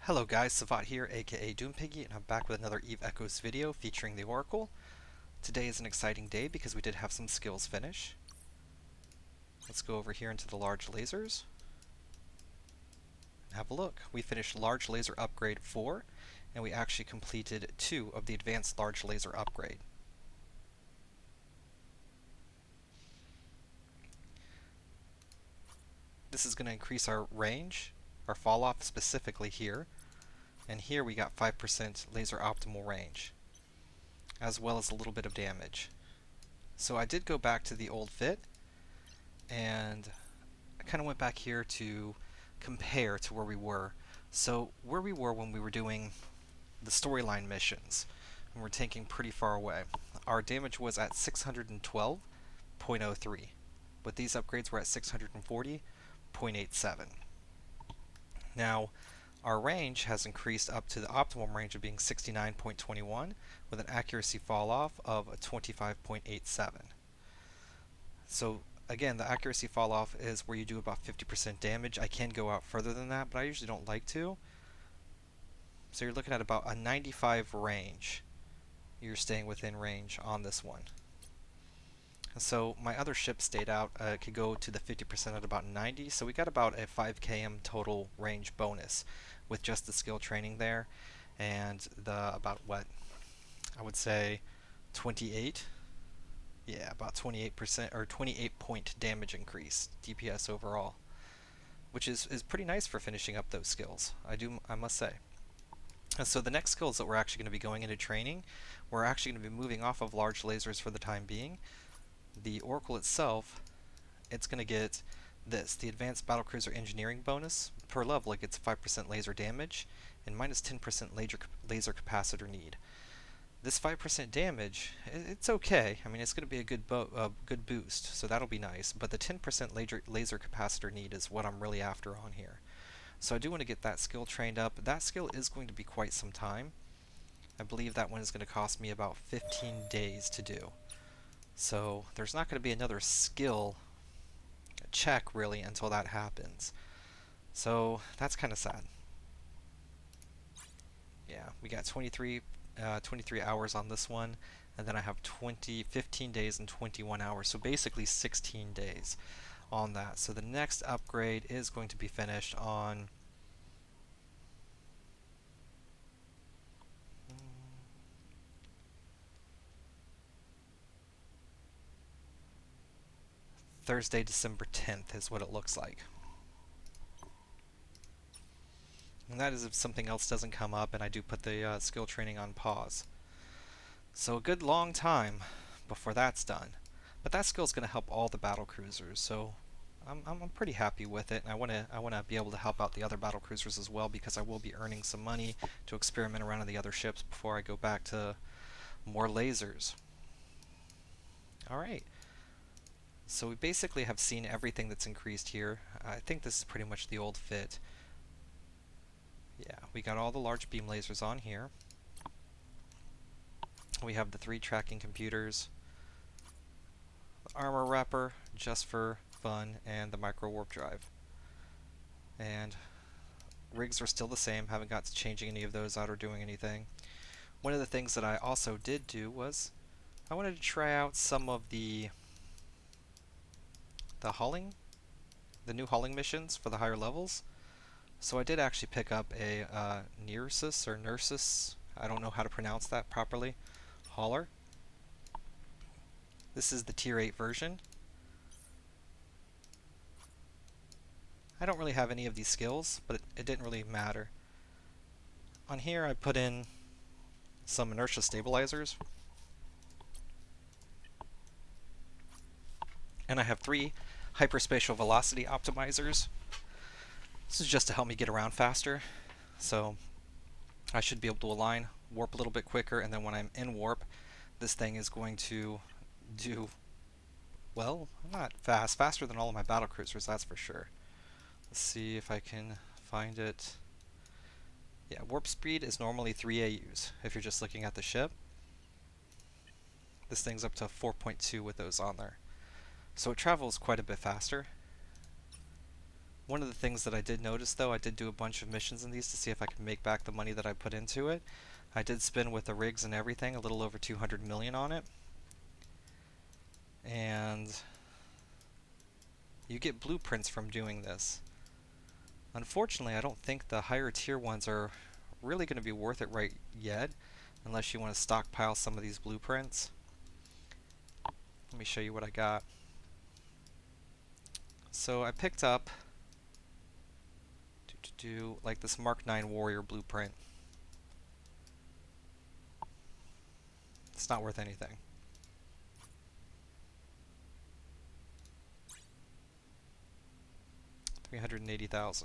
Hello guys, Savat here, aka Doompiggy, and I'm back with another Eve Echoes video featuring the Oracle. Today is an exciting day because we did have some skills finish. Let's go over here into the large lasers and have a look. We finished Large Laser Upgrade 4, and we actually completed 2 of the Advanced Large Laser Upgrade. This is going to increase our range, our fall off specifically here, and here we got 5% laser optimal range, as well as a little bit of damage. So I did go back to the old fit, and I kind of went back here to compare to where we were. So where we were when we were doing the storyline missions, and we're tanking pretty far away, our damage was at 612.03. With these upgrades we're at 640.87. Now, our range has increased up to the optimum range of being 69.21 with an accuracy fall off of 25.87. So again, the accuracy fall off is where you do about 50% damage. I can go out further than that, but I usually don't like to. So you're looking at about a 95 range. You're staying within range on this one. So my other ship stayed out, could go to the 50% at about 90, so we got about a 5 km total range bonus with just the skill training there, and the about what I would say 28, yeah, about 28% or 28 point damage increase DPS overall, which is pretty nice for finishing up those skills. I must say. And so the next skills that we're actually going to be going into training, we're actually going to be moving off of large lasers for the time being. The Oracle itself, it's going to get this, the Advanced Battlecruiser Engineering bonus. Per level it gets 5% laser damage and minus 10% laser capacitor need. This 5% damage, it's okay. I mean, it's going to be a good boost, so that'll be nice. But the 10% laser capacitor need is what I'm really after on here. So I do want to get that skill trained up. That skill is going to be quite some time. I believe that one is going to cost me about 15 days to do. So there's not going to be another skill check really until that happens. So that's kind of sad. Yeah, we got 23 hours on this one, and then I have 15 days and 21 hours, so basically 16 days on that. So the next upgrade is going to be finished on Thursday, December 10th is what it looks like. And that is if something else doesn't come up and I do put the skill training on pause. So a good long time before that's done. But that skill is going to help all the battle cruisers, so I'm pretty happy with it. And I want to be able to help out the other battle cruisers as well, because I will be earning some money to experiment around on the other ships before I go back to more lasers. Alright. So we basically have seen everything that's increased here. I think this is pretty much the old fit. Yeah, we got all the large beam lasers on here. We have the 3 tracking computers, the armor wrapper just for fun, and the micro warp drive. And rigs are still the same, haven't got to changing any of those out or doing anything. One of the things that I also did do was I wanted to try out some of the hauling, the new hauling missions for the higher levels. So I did actually pick up a Nereus or Nereus, I don't know how to pronounce that properly, hauler. This is the tier 8 version. I don't really have any of these skills, but it didn't really matter. On here I put in some inertia stabilizers, and I have 3 hyperspatial velocity optimizers. This is just to help me get around faster, so I should be able to align, warp a little bit quicker, and then when I'm in warp, this thing is going to do, well, not fast, faster than all of my battle cruisers, that's for sure. Let's see if I can find it. Yeah, warp speed is normally 3 AUs if you're just looking at the ship. This thing's up to 4.2 with those on there. So it travels quite a bit faster. One of the things that I did notice, though, I did do a bunch of missions in these to see if I could make back the money that I put into it. I did spend with the rigs and everything a little over 200 million on it. And you get blueprints from doing this. Unfortunately, I don't think the higher tier ones are really going to be worth it right yet, unless you want to stockpile some of these blueprints. Let me show you what I got. So I picked up like this Mark 9 Warrior blueprint. It's not worth anything. $380,000.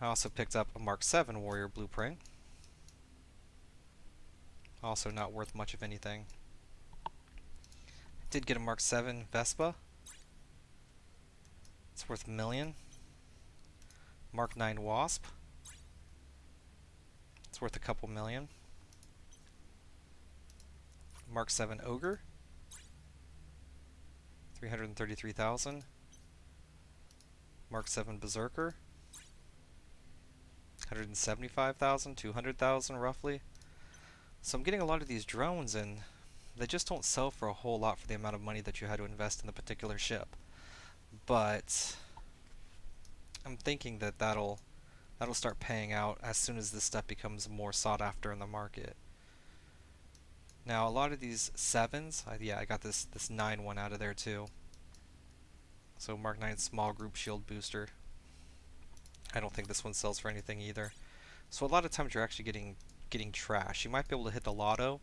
I also picked up a Mark 7 Warrior blueprint. Also not worth much of anything. I did get a Mark 7 Vespa. It's worth $1 million. Mark 9 Wasp. It's worth a couple million. Mark 7 Ogre. 333,000. Mark 7 Berserker. 175,000, 200,000 roughly. So I'm getting a lot of these drones, and they just don't sell for a whole lot for the amount of money that you had to invest in the particular ship. But I'm thinking that that'll start paying out as soon as this stuff becomes more sought after in the market. Now a lot of these 7s, yeah, I got this 9 one out of there too. So Mark 9 small group shield booster. I don't think this one sells for anything either. So a lot of times you're actually getting trash. You might be able to hit the lotto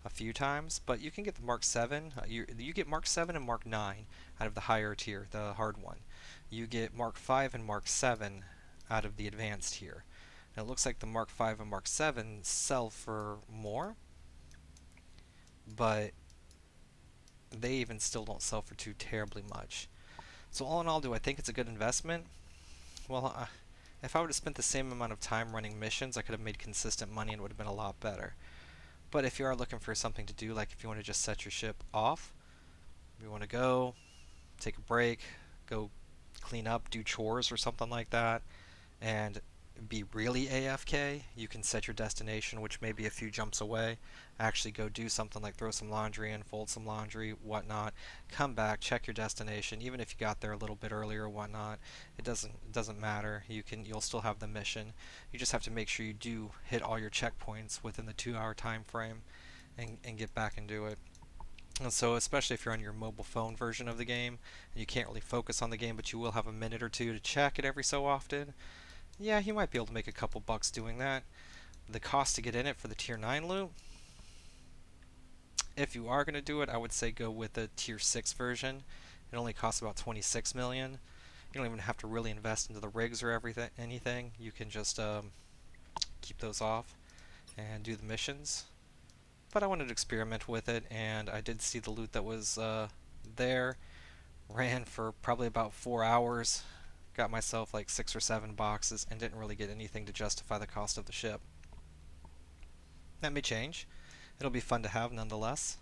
a few times, but you can get the Mark 7. You get Mark 7 and Mark 9 out of the higher tier, the hard one. You get Mark 5 and Mark 7 out of the advanced tier. And it looks like the Mark 5 and Mark 7 sell for more, but they even still don't sell for too terribly much. So all in all, do I think it's a good investment? Well, if I would have spent the same amount of time running missions, I could have made consistent money and it would have been a lot better. But if you are looking for something to do, like if you want to just set your ship off, you want to go, take a break, go clean up, do chores or something like that, and be really AFK, you can set your destination, which may be a few jumps away, actually go do something like throw some laundry in, fold some laundry, whatnot, come back, check your destination, even if you got there a little bit earlier or whatnot, it doesn't matter, you'll still have the mission. You just have to make sure you do hit all your checkpoints within the 2-hour time frame and get back and do it. And so especially if you're on your mobile phone version of the game and you can't really focus on the game, but you will have a minute or two to check it every so often, yeah, you might be able to make a couple bucks doing that. The cost to get in it for the tier 9 loot, if you are going to do it, I would say go with the tier 6 version. It only costs about 26 million. You don't even have to really invest into the rigs or anything. You can just keep those off and do the missions. But I wanted to experiment with it, and I did see the loot that was there. Ran for probably about 4 hours. Got myself like 6 or 7 boxes and didn't really get anything to justify the cost of the ship. That may change. It'll be fun to have nonetheless.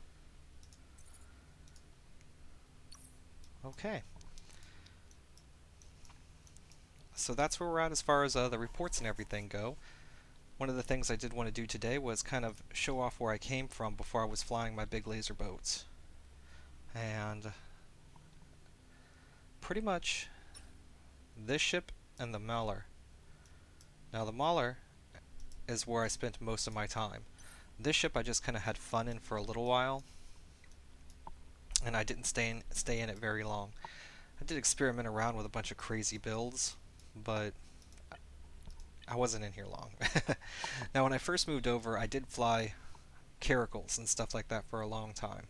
Okay. So that's where we're at as far as the reports and everything go. One of the things I did want to do today was kind of show off where I came from before I was flying my big laser boats. And pretty much this ship and the Mauler. Now the Mauler is where I spent most of my time. This ship I just kind of had fun in for a little while, and I didn't stay in it very long. I did experiment around with a bunch of crazy builds, but I wasn't in here long. Now when I first moved over, I did fly caracals and stuff like that for a long time.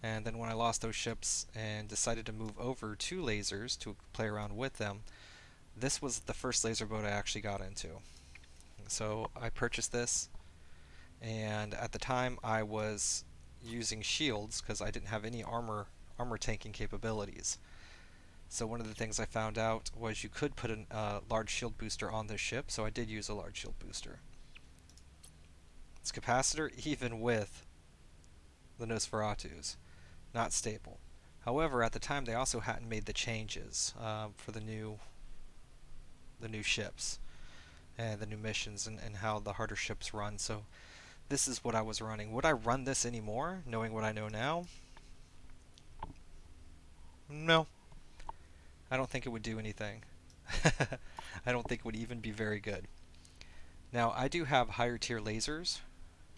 And then when I lost those ships and decided to move over to lasers to play around with them, this was the first laser boat I actually got into. So I purchased this, and at the time I was using shields because I didn't have any armor tanking capabilities. So one of the things I found out was you could put a large shield booster on this ship, so I did use a large shield booster. Its capacitor, even with the Nosferatus, not stable. However, at the time they also hadn't made the changes for the new ships and the new missions and how the harder ships run. So this is what I was running. Would I run this anymore, knowing what I know now? No. I don't think it would do anything. I don't think it would even be very good. Now, I do have higher tier lasers.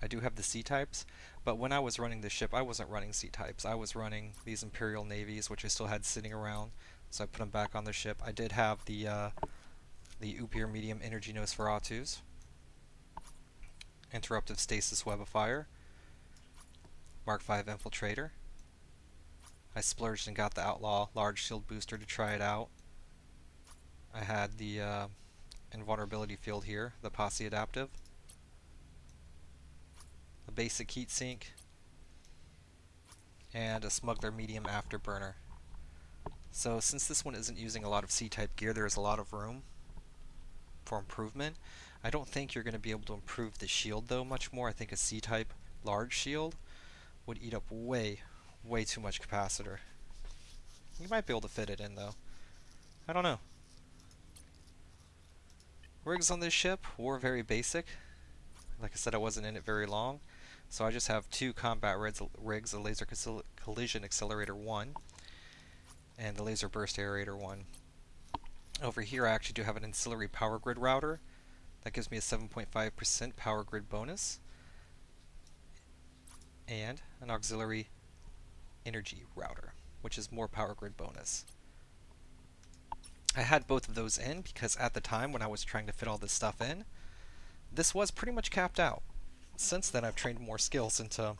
I do have the C-types, but when I was running the ship, I wasn't running C-types. I was running these Imperial Navies, which I still had sitting around, so I put them back on the ship. I did have the Upier Medium Energy Nosferatus, Interruptive Stasis Web of Fire, Mark V Infiltrator. I splurged and got the Outlaw Large Shield Booster to try it out. I had the Invulnerability Field here, the Posse Adaptive, a basic heatsink, and a Smuggler Medium Afterburner. So since this one isn't using a lot of C-type gear, there is a lot of room for improvement. I don't think you're going to be able to improve the shield though much more. I think a C-type large shield would eat up way too much capacitor. You might be able to fit it in though. I don't know. Rigs on this ship were very basic. Like I said, I wasn't in it very long. So I just have 2 combat rigs, a Laser Collision Accelerator 1 and the Laser Burst Aerator 1. Over here I actually do have an Ancillary Power Grid Router. That gives me a 7.5% Power Grid bonus. And an Auxiliary Energy Router, which is more Power Grid bonus. I had both of those in because at the time when I was trying to fit all this stuff in, this was pretty much capped out. Since then I've trained more skills into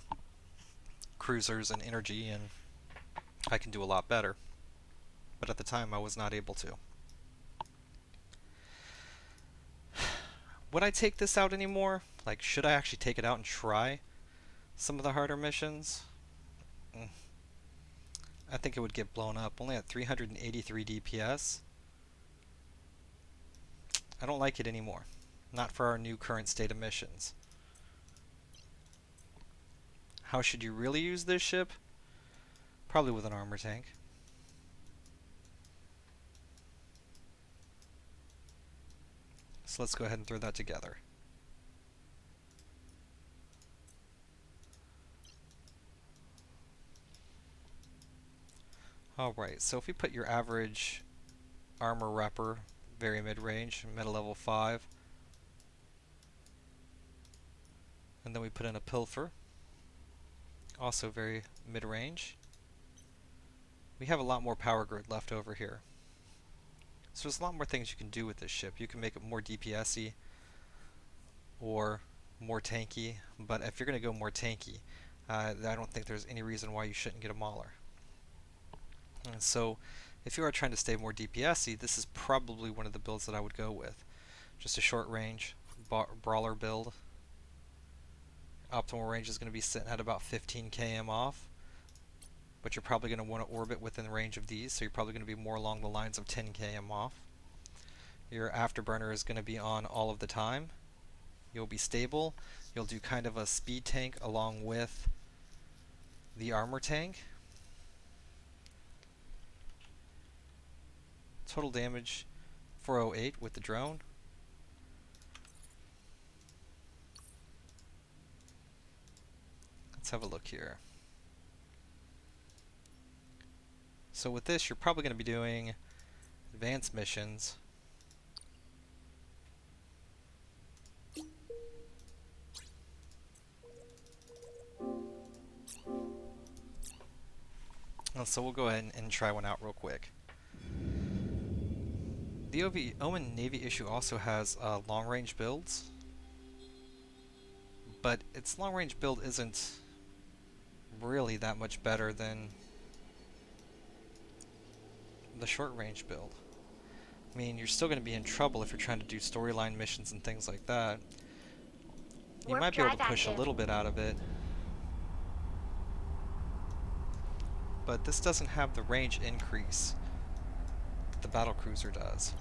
cruisers and energy and I can do a lot better. But at the time I was not able to. Would I take this out anymore? Like, should I actually take it out and try some of the harder missions? I think it would get blown up. Only at 383 DPS. I don't like it anymore. Not for our new current state of missions. How should you really use this ship? Probably with an armor tank. So let's go ahead and throw that together. Alright, so if we put your average armor repper, very mid-range, meta level 5, and then we put in a pilfer, also very mid-range, we have a lot more power grid left over here. So there's a lot more things you can do with this ship. You can make it more DPS-y or more tanky, but if you're going to go more tanky, I don't think there's any reason why you shouldn't get a Mauler. And so if you are trying to stay more DPS-y, this is probably one of the builds that I would go with. Just a short range brawler build. Optimal range is going to be sitting at about 15 km off, but you're probably going to want to orbit within range of these, so you're probably going to be more along the lines of 10 km off. Your afterburner is going to be on all of the time. You'll be stable. You'll do kind of a speed tank along with the armor tank. Total damage 408 with the drone. Let's have a look here. So with this, you're probably going to be doing advanced missions. So we'll go ahead and try one out real quick. The Omen Navy issue also has long-range builds, but its long-range build isn't really that much better than the short-range build. I mean, you're still going to be in trouble if you're trying to do storyline missions and things like that. You might be able to push a little bit out of it, but this doesn't have the range increase that the battlecruiser does.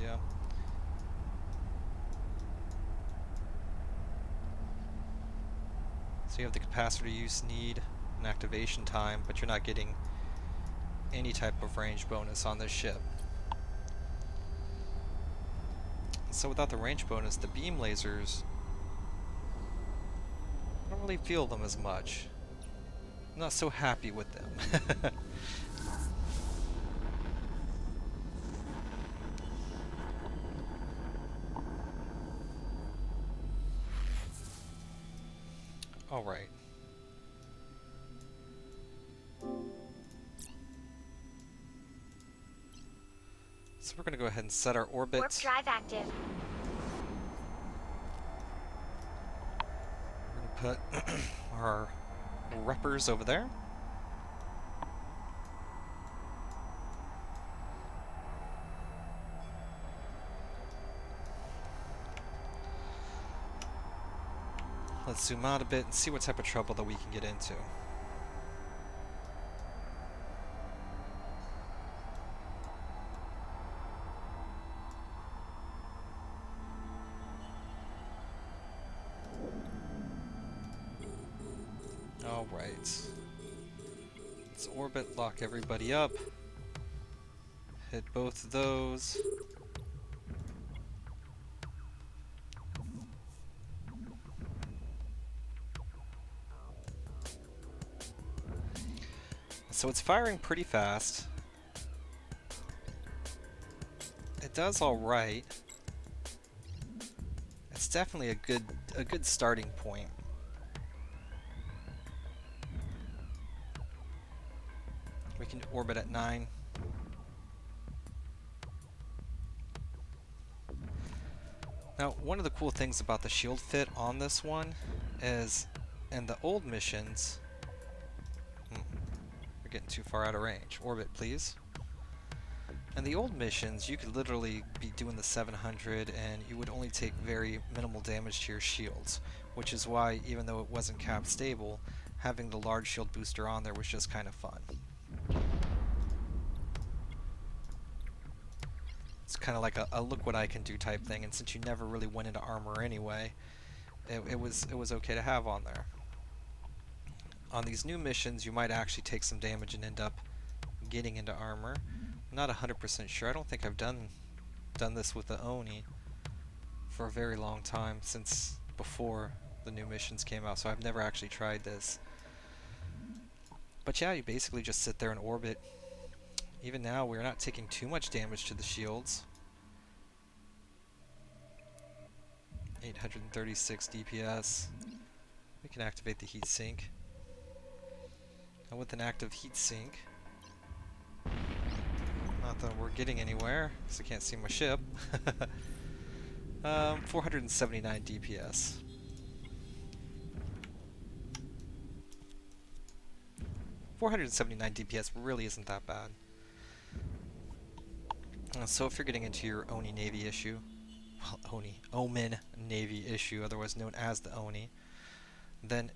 Yeah. So you have the capacitor use, need, and activation time, but you're not getting any type of range bonus on this ship. So without the range bonus, the beam lasers, I don't really feel them as much. I'm not so happy with them. Alright. So we're going to go ahead and set our orbit. Warp drive active. We're going to put our reppers over there. Let's zoom out a bit and see what type of trouble that we can get into. Alright. Let's orbit, lock everybody up. Hit both of those. So it's firing pretty fast. It does alright. It's definitely a good starting point. We can orbit at 9. Now, one of the cool things about the shield fit on this one is, in the old missions, we're getting too far out of range. Orbit, please. In the old missions, you could literally be doing the 700 and you would only take very minimal damage to your shields, which is why, even though it wasn't cap stable, having the large shield booster on there was just kind of fun. It's kind of like a look what I can do type thing, and since you never really went into armor anyway, it was okay to have on there. On these new missions, you might actually take some damage and end up getting into armor. I'm not 100% sure. I don't think I've done this with the Oni for a very long time, since before the new missions came out, so I've never actually tried this. But yeah, you basically just sit there and orbit. Even now, we're not taking too much damage to the shields. 836 DPS. We can activate the heat sink. And with an active heat sink, not that we're getting anywhere, because I can't see my ship. 479 DPS. 479 DPS really isn't that bad. So if you're getting into your Oni Navy issue, well, Omen Navy issue, otherwise known as the Oni, then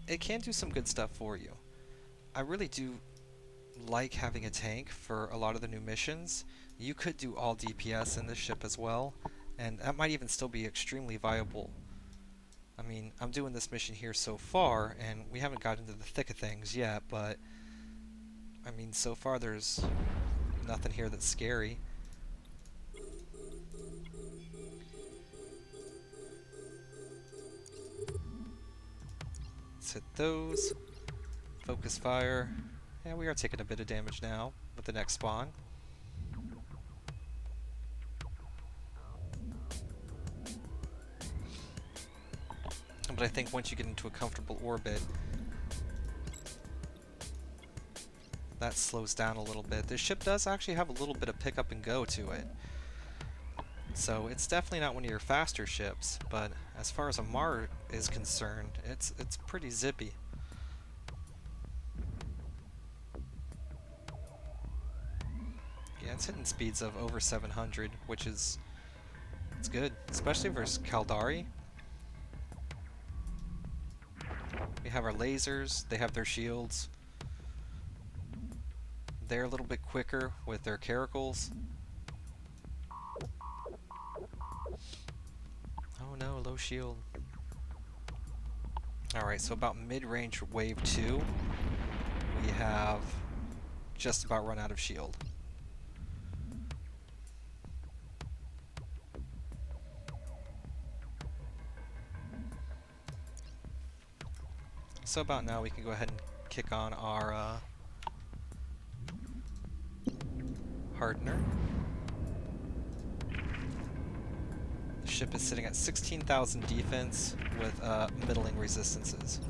it can do some good stuff for you. I really do like having a tank for a lot of the new missions. You could do all DPS in this ship as well, and that might even still be extremely viable. I mean, I'm doing this mission here so far, and we haven't gotten into the thick of things yet, but I mean, so far there's nothing here that's scary. Let's hit those. Focus fire. Yeah, we are taking a bit of damage now with the next spawn. But I think once you get into a comfortable orbit, that slows down a little bit. This ship does actually have a little bit of pick up and go to it. So it's definitely not one of your faster ships, but as far as a Mar is concerned, it's pretty zippy. Yeah, it's hitting speeds of over 700, which is it's good, especially versus Caldari. We have our lasers, they have their shields. They're a little bit quicker with their caracals. Oh no, low shield. Alright, so about mid-range wave 2, we have just about run out of shield. So about now we can go ahead and kick on our hardener. The ship is sitting at 16,000 defense with middling resistances.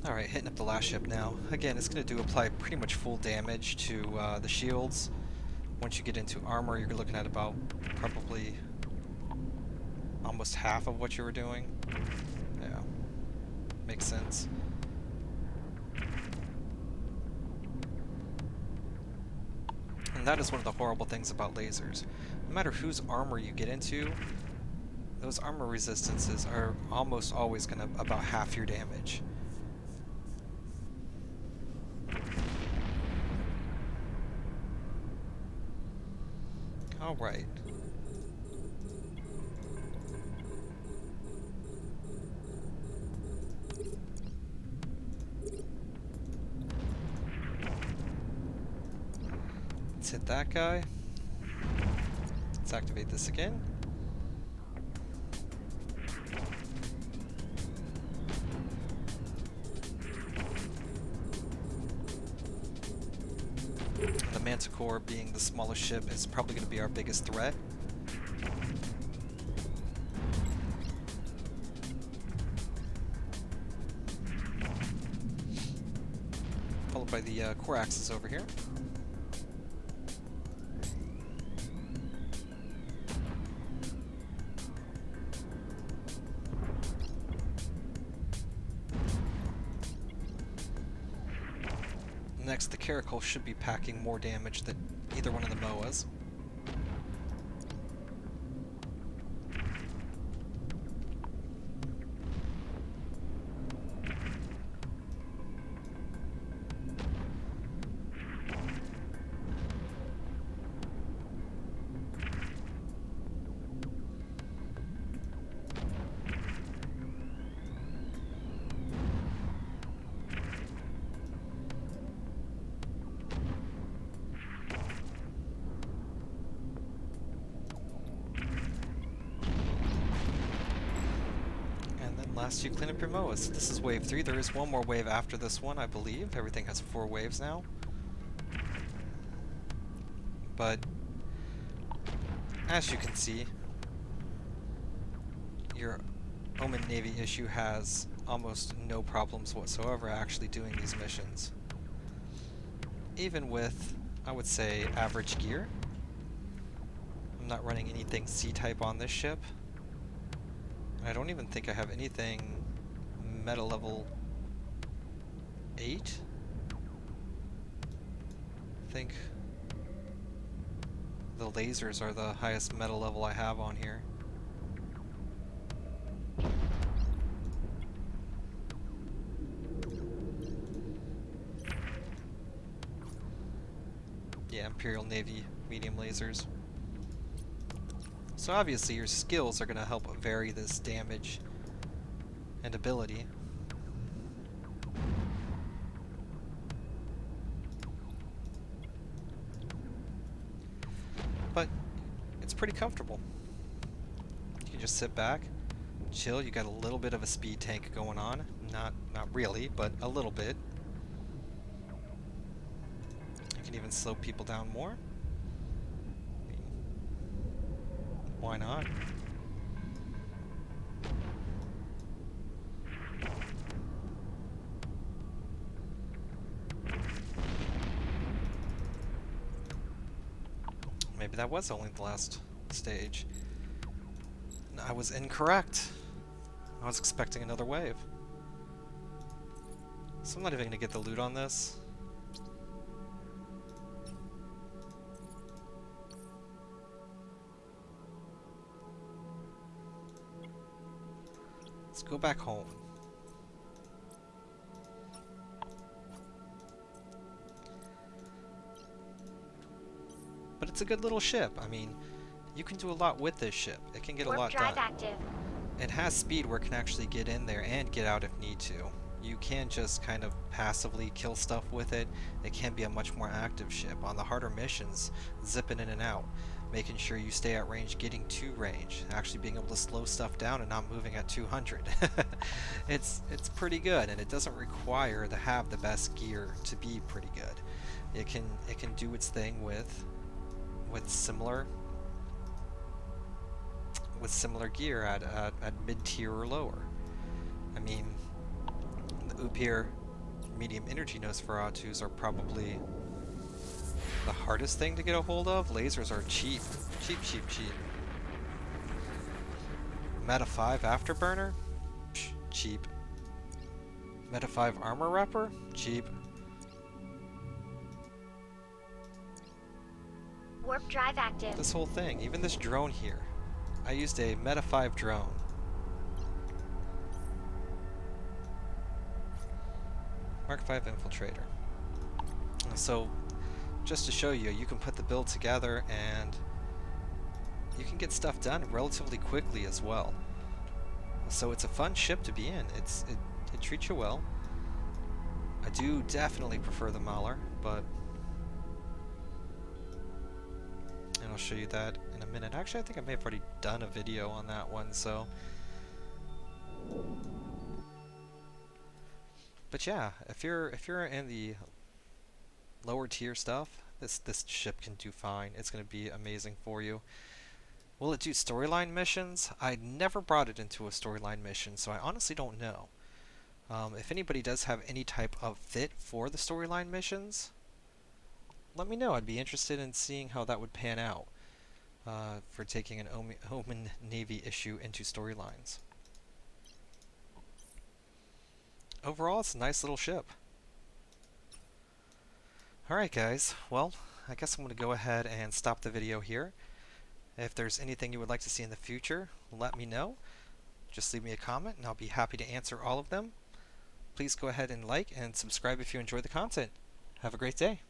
Alright, hitting up the last ship now. Again, it's going to apply pretty much full damage to the shields. Once you get into armor, you're looking at about probably almost half of what you were doing. Yeah, makes sense. And that is one of the horrible things about lasers. No matter whose armor you get into, those armor resistances are almost always going to about half your damage. Alright. Let's hit that guy. Let's activate this again. The Manticore, being the smallest ship, is probably going to be our biggest threat. Followed by the core axis over here. Next, the Caracal should be packing more damage than either one of the MOAs. Last, you clean up your MOAs. This is wave 3. There is one more wave after this one, I believe. Everything has 4 waves now. But as you can see, your Omen Navy issue has almost no problems whatsoever actually doing these missions. Even with, I would say, average gear. I'm not running anything C-type on this ship. I don't even think I have anything meta level 8. I think the lasers are the highest meta level I have on here. Yeah, Imperial Navy medium lasers. So obviously your skills are going to help vary this damage and ability. But it's pretty comfortable. You can just sit back, chill. You got a little bit of a speed tank going on. Not really, but a little bit. You can even slow people down more. Why not? Maybe that was only the last stage. No, I was incorrect. I was expecting another wave. So I'm not even going to get the loot on this. Go back home. But it's a good little ship. I mean, you can do a lot with this ship. It can get a lot done. Active. It has speed where it can actually get in there and get out if need to. You can't just kind of passively kill stuff with it. It can be a much more active ship. On the harder missions, zipping in and out, making sure you stay at range, getting to range, actually being able to slow stuff down and not moving at 200. It's pretty good, and it doesn't require to have the best gear to be pretty good. It can do its thing with similar gear at mid-tier or lower. I mean, the Upir medium energy Nosferatus are probably the hardest thing to get a hold of. Lasers are cheap. Cheap. Meta 5 Afterburner? Psh, cheap. Meta 5 Armor Wrapper? Cheap. Warp drive active. This whole thing, even this drone here. I used a Meta 5 drone. Mark 5 Infiltrator. So, just to show you, you can put the build together and you can get stuff done relatively quickly as well. So it's a fun ship to be in. It treats you well. I do definitely prefer the Mauler, but... and I'll show you that in a minute. Actually, I think I may have already done a video on that one, so... but yeah, if you're in the lower tier stuff, this ship can do fine. It's going to be amazing for you. Will it do storyline missions? I never brought it into a storyline mission, so I honestly don't know. If anybody does have any type of fit for the storyline missions, let me know. I'd be interested in seeing how that would pan out for taking an Omen Navy issue into storylines. Overall, it's a nice little ship. Alright guys, well, I guess I'm going to go ahead and stop the video here. If there's anything you would like to see in the future, let me know. Just leave me a comment and I'll be happy to answer all of them. Please go ahead and like and subscribe if you enjoy the content. Have a great day.